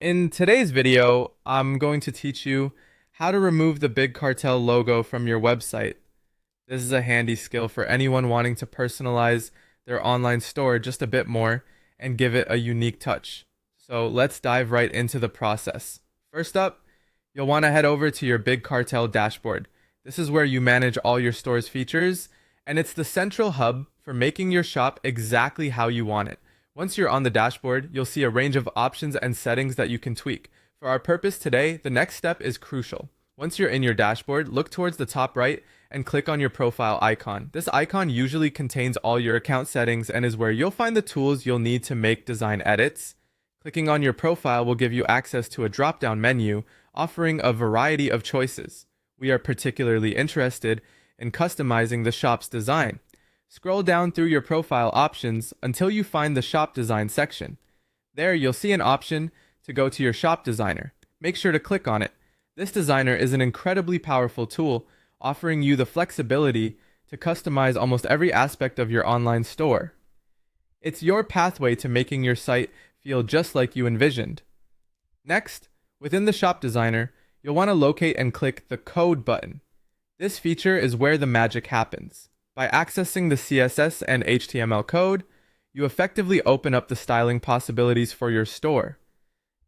In today's video, I'm going to teach you how to remove the Big Cartel logo from your website. This is a handy skill for anyone wanting to personalize their online store just a bit more and give it a unique touch. So let's dive right into the process. First up, you'll want to head over to your Big Cartel dashboard. This is where you manage all your store's features, and it's the central hub for making your shop exactly how you want it. Once you're on the dashboard, you'll see a range of options and settings that you can tweak. For our purpose today, the next step is crucial. Once you're in your dashboard, look towards the top right and click on your profile icon. This icon usually contains all your account settings and is where you'll find the tools you'll need to make design edits. Clicking on your profile will give you access to a drop-down menu offering a variety of choices. We are particularly interested in customizing the shop's design. Scroll down through your profile options until you find the shop design section. There you'll see an option to go to your shop designer. Make sure to click on it. This designer is an incredibly powerful tool, offering you the flexibility to customize almost every aspect of your online store. It's your pathway to making your site feel just like you envisioned. Next, within the shop designer, you'll want to locate and click the code button. This feature is where the magic happens. By accessing the CSS and HTML code, you effectively open up the styling possibilities for your store.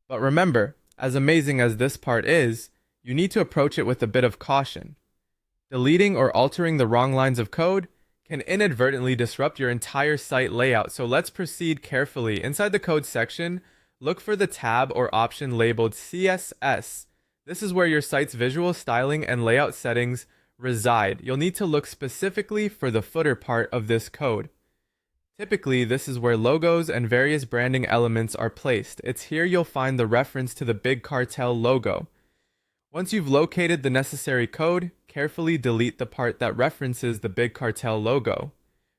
But remember, as amazing as this part is, you need to approach it with a bit of caution. Deleting or altering the wrong lines of code can inadvertently disrupt your entire site layout, so let's proceed carefully. Inside the code section, look for the tab or option labeled CSS. This is where your site's visual styling and layout settings reside. You'll need to look specifically for the footer part of this code. Typically, this is where logos and various branding elements are placed. It's here you'll find the reference to the Big Cartel logo. Once you've located the necessary code, carefully delete the part that references the Big Cartel logo.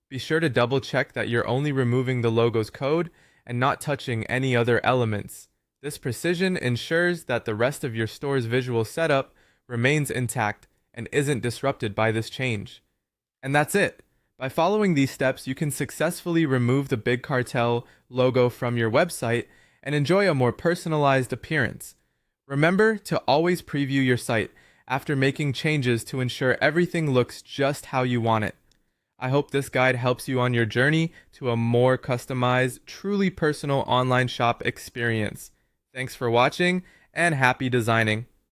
Be sure to double check that you're only removing the logo's code and not touching any other elements. This precision ensures that the rest of your store's visual setup remains intact and isn't disrupted by this change. And that's it. By following these steps, you can successfully remove the Big Cartel logo from your website and enjoy a more personalized appearance. Remember to always preview your site after making changes to ensure everything looks just how you want it. I hope this guide helps you on your journey to a more customized, truly personal online shop experience. Thanks for watching and happy designing.